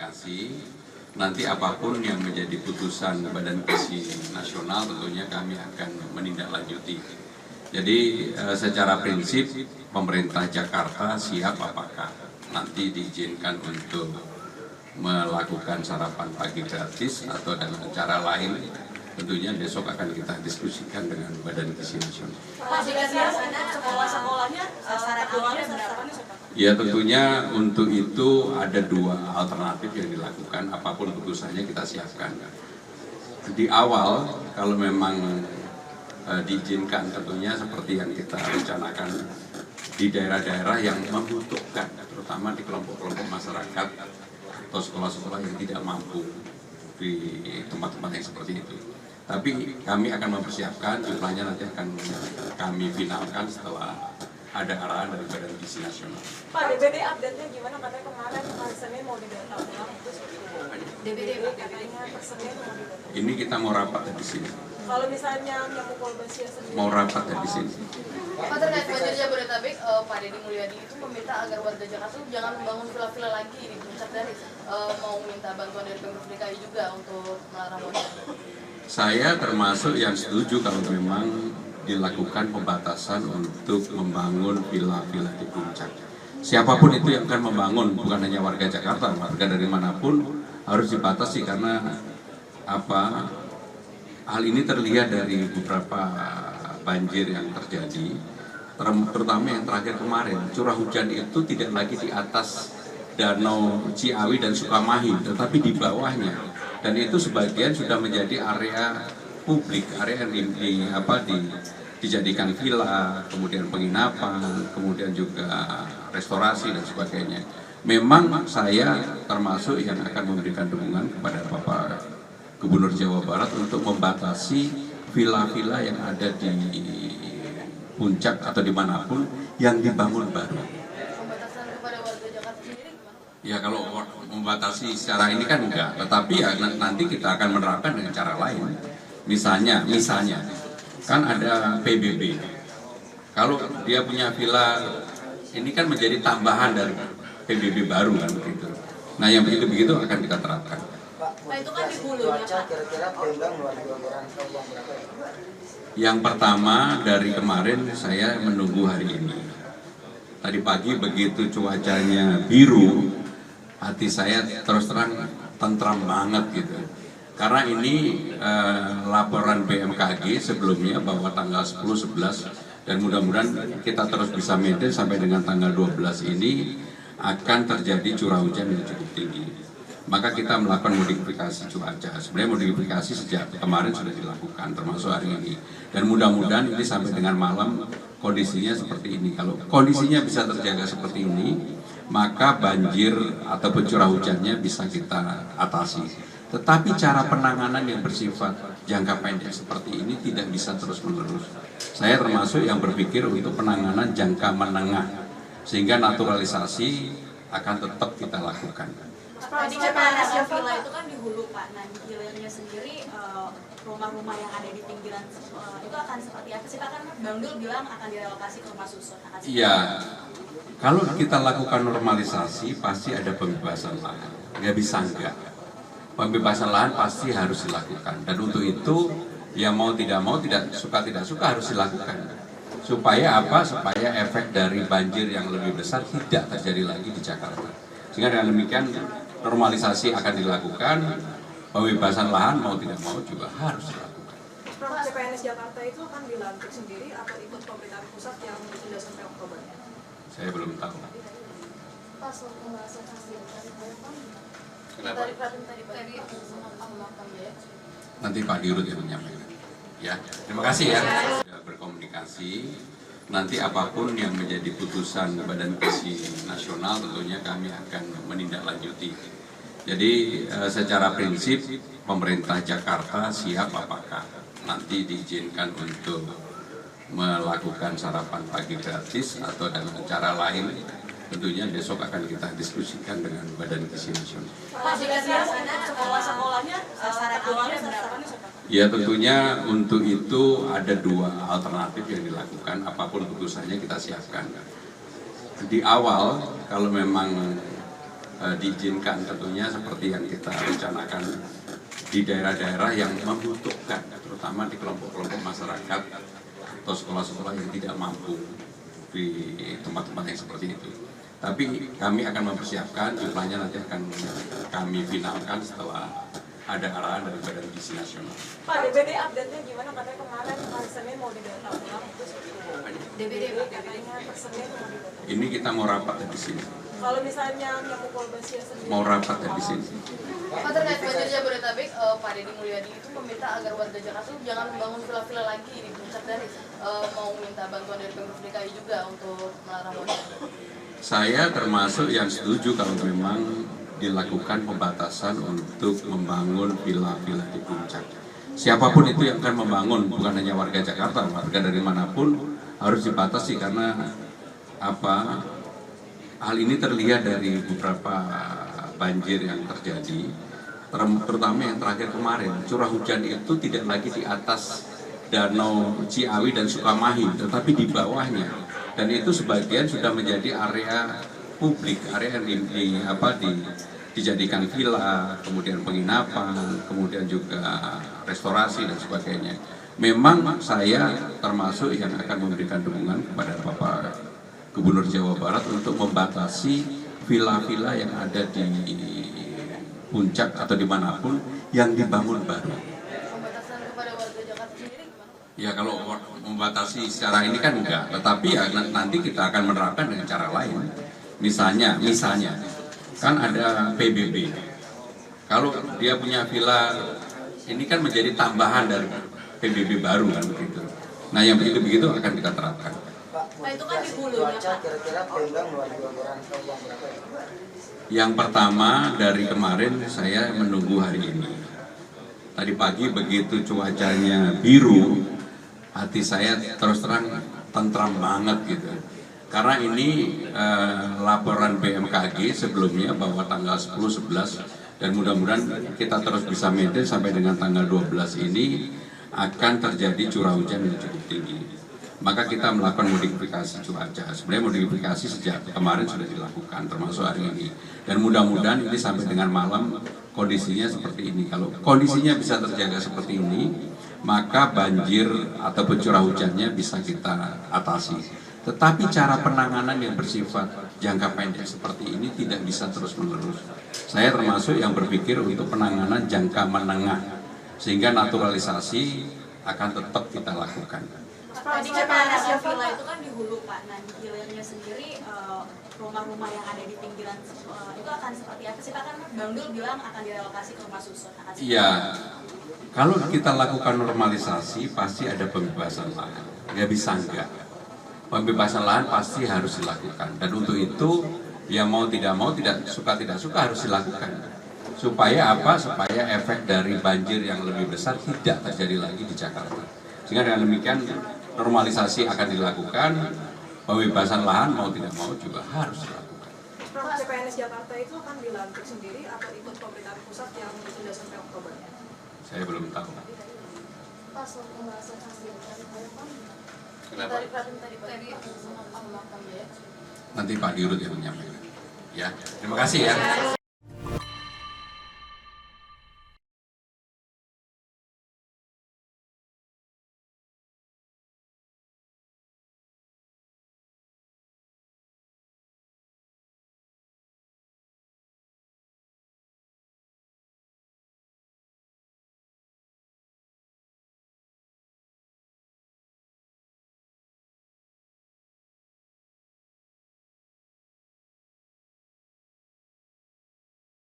berkomunikasi. Nanti apapun yang menjadi putusan Badan Gizi Nasional tentunya kami akan menindaklanjuti. Jadi secara prinsip pemerintah Jakarta siap apakah nanti diizinkan untuk melakukan sarapan pagi gratis atau dengan cara lain, tentunya besok akan kita diskusikan dengan Badan Gizi Nasional. Pak, jika sekolah-sekolahnya syarat awalnya berapa nih? Ya tentunya untuk itu ada dua alternatif yang dilakukan, apapun putusannya kita siapkan. Di awal kalau memang diizinkan tentunya seperti yang kita rencanakan di daerah-daerah yang membutuhkan, terutama di kelompok-kelompok masyarakat atau sekolah-sekolah yang tidak mampu di tempat-tempat yang seperti itu. Tapi kami akan mempersiapkan, jumlahnya nanti akan kami finalkan setelah ada arahan dari Badan Gizi Nasional. Pak, DBD update-nya gimana? Katanya kemarin hari Senin mau didata ulang, itu DBD katanya per Senin mau didata. Ini kita mau rapat di sini. Kalau misalnya Nyamuk Kolbasiya sendiri Mau rapat di sini. Pak, terkait banjir Jabodetabek, Pak Deddy Mulyadi itu meminta agar warga Jakarta jangan membangun villa-villa lagi di puncak dan mau minta bantuan dari Pemprov DKI juga untuk melarang banjir. Saya termasuk yang setuju kalau memang dilakukan pembatasan untuk membangun villa-villa di puncak. Siapapun itu yang akan membangun, bukan hanya warga Jakarta, warga dari manapun harus dibatasi karena apa? Hal ini terlihat dari beberapa banjir yang terjadi, terutama yang terakhir kemarin. Curah hujan itu tidak lagi di atas Danau Ciawi dan Sukamahi, tetapi di bawahnya. Dan itu sebagian sudah menjadi area publik, area yang dijadikan villa, kemudian penginapan, kemudian juga restorasi dan sebagainya. Memang saya termasuk yang akan memberikan dukungan kepada Bapak Gubernur Jawa Barat untuk membatasi villa-villa yang ada di puncak atau dimanapun yang dibangun baru. Pembatasan kepada warga Jakarta sendiri gimana? Ya kalau membatasi secara ini kan enggak, tetapi ya nanti kita akan menerapkan dengan cara lain. Misalnya kan ada PBB. Kalau dia punya villa, ini kan menjadi tambahan dari PBB baru kan begitu. Nah yang begitu-begitu akan kita terapkan. Pak, itu kan di hulunya, Pak. Kira-kira Pemdang melalui anggaran uang berapa ya? Yang pertama dari kemarin saya menunggu hari ini. Tadi pagi begitu cuacanya biru, hati saya terus terang tentram banget gitu. Karena ini laporan BMKG sebelumnya bahwa tanggal 10, 11 dan mudah-mudahan kita terus bisa maintain sampai dengan tanggal 12 ini akan terjadi curah hujan yang cukup tinggi. Maka kita melakukan modifikasi cuaca. Sebenarnya modifikasi sejak kemarin sudah dilakukan termasuk hari ini. Dan mudah-mudahan ini sampai dengan malam kondisinya seperti ini. Kalau kondisinya bisa terjaga seperti ini, maka banjir ataupun curah hujannya bisa kita atasi. Tetapi cara penanganan yang bersifat jangka pendek seperti ini tidak bisa terus-menerus. Saya termasuk yang berpikir untuk penanganan jangka menengah, sehingga naturalisasi akan tetap kita lakukan. Tadi kan villa itu kan di hulu, Pak. Nah, di hilirnya sendiri rumah-rumah yang ada di pinggiran itu akan seperti apa sih, Pak? Kan Bang Dul bilang akan direlokasi ke rumah susun. Iya, kalau kita lakukan normalisasi pasti ada pembebasan lahan. Nggak bisa enggak. Pembebasan lahan pasti harus dilakukan. Dan untuk itu, yang mau tidak suka harus dilakukan. Supaya apa? Supaya efek dari banjir yang lebih besar tidak terjadi lagi di Jakarta. Sehingga dengan demikian normalisasi akan dilakukan, pembebasan lahan mau tidak mau juga harus dilakukan. Program CPNS Jakarta itu akan dilantik sendiri atau ikut pemerintahan pusat yang ditunda sampai Oktober? Saya belum tahu. Pas pembahasan hasil dari Kenapa? tadi ya. Nanti Pak Dirut yang menyampaikan. Ya, terima kasih ya. Sudah berkomunikasi. Nanti apapun yang menjadi putusan Badan Gizi Nasional tentunya kami akan menindaklanjuti. Jadi secara prinsip pemerintah Jakarta siap apakah nanti diizinkan untuk melakukan sarapan pagi gratis atau dengan cara lain, tentunya besok akan kita diskusikan dengan Badan Gizi Nasional. Pak, jika sekolah-sekolahnya syarat awalnya berapa nih, Pak? Ya tentunya untuk itu ada dua alternatif yang dilakukan, apapun putusannya kita siapkan. Di awal kalau memang diizinkan tentunya seperti yang kita rencanakan di daerah-daerah yang membutuhkan, terutama di kelompok-kelompok masyarakat atau sekolah-sekolah yang tidak mampu di tempat-tempat yang seperti itu. Tapi kami akan mempersiapkan, jumlahnya nanti akan kami finalkan setelah ada arahan dari Badan Gizi Nasional. Pak, DBD update-nya gimana? Katanya kemarin hari Senin mau didata ulang, terus DBD katanya per Senin mau didata. Ini kita mau rapat di sini. Kalau misalnya Nyamukol Basia sendiri Mau rapat di sini. Pak, terkait banjir Jabodetabek, Pak Deddy Mulyadi itu meminta agar warga Jakarta itu jangan membangun villa-villa lagi di puncak, dan mau minta bantuan dari Pemprov DKI juga untuk melarang warga. Saya termasuk yang setuju kalau memang dilakukan pembatasan untuk membangun villa-villa di puncak. Siapapun itu yang akan membangun, bukan hanya warga Jakarta, warga dari manapun harus dibatasi karena apa? Hal ini terlihat dari beberapa banjir yang terjadi, terutama yang terakhir kemarin. Curah hujan itu tidak lagi di atas Danau Ciawi dan Sukamahi, tetapi di bawahnya. Dan itu sebagian sudah menjadi area publik, area yang dijadikan villa, kemudian penginapan, kemudian juga restorasi dan sebagainya. Memang saya termasuk yang akan memberikan dukungan kepada Bapak Gubernur Jawa Barat untuk membatasi villa-villa yang ada di puncak atau dimanapun yang dibangun baru. Pembatasan kepada warga Jakarta sendiri gimana? Ya kalau membatasi secara ini kan enggak, tetapi ya nanti kita akan menerapkan dengan cara lain. Misalnya kan ada PBB. Kalau dia punya villa, ini kan menjadi tambahan dari PBB baru kan begitu. Nah yang begitu-begitu akan kita terapkan. Pak, itu kan di hulunya, Cuaca Pak. kira-kira Pemdang melalui uang berapa ya? Yang pertama dari kemarin saya menunggu hari ini. Tadi pagi begitu cuacanya biru, hati saya terus terang tentram banget gitu. Karena ini laporan BMKG sebelumnya bahwa tanggal 10, 11 dan mudah-mudahan kita terus bisa maintain sampai dengan tanggal 12 ini akan terjadi curah hujan yang cukup tinggi. Maka kita melakukan modifikasi cuaca. Sebenarnya modifikasi sejak kemarin sudah dilakukan termasuk hari ini. Dan mudah-mudahan ini sampai dengan malam kondisinya seperti ini. Kalau kondisinya bisa terjaga seperti ini, maka banjir atau curah hujannya bisa kita atasi. Tetapi cara penanganan yang bersifat jangka pendek seperti ini tidak bisa terus-menerus. Saya termasuk yang berpikir untuk penanganan jangka menengah, sehingga naturalisasi akan tetap kita lakukan. Tadi kata rasio villa itu kan di hulu, Pak. Nah, di hilirnya sendiri rumah-rumah yang ada di pinggiran itu akan seperti apa sih, Pak? Kan Bang Dul bilang akan direlokasi ke rumah susun. Iya, kalau kita lakukan normalisasi pasti ada pembebasan lahan. Nggak bisa enggak. Pembebasan lahan pasti harus dilakukan. Dan untuk itu, ya mau tidak suka harus dilakukan. Supaya apa? Supaya efek dari banjir yang lebih besar tidak terjadi lagi di Jakarta. Sehingga dengan demikian normalisasi akan dilakukan, pembebasan lahan mau tidak mau juga harus dilakukan. Prof, CPNS Jakarta itu akan dilantik sendiri atau ikut pemerintahan pusat yang ditunda sampai Oktober? Saya belum tahu. Pas pembahasan hasil Kenapa? tadi Pak, Nanti Pak Dirut yang menyampaikan. Ya, terima kasih ya.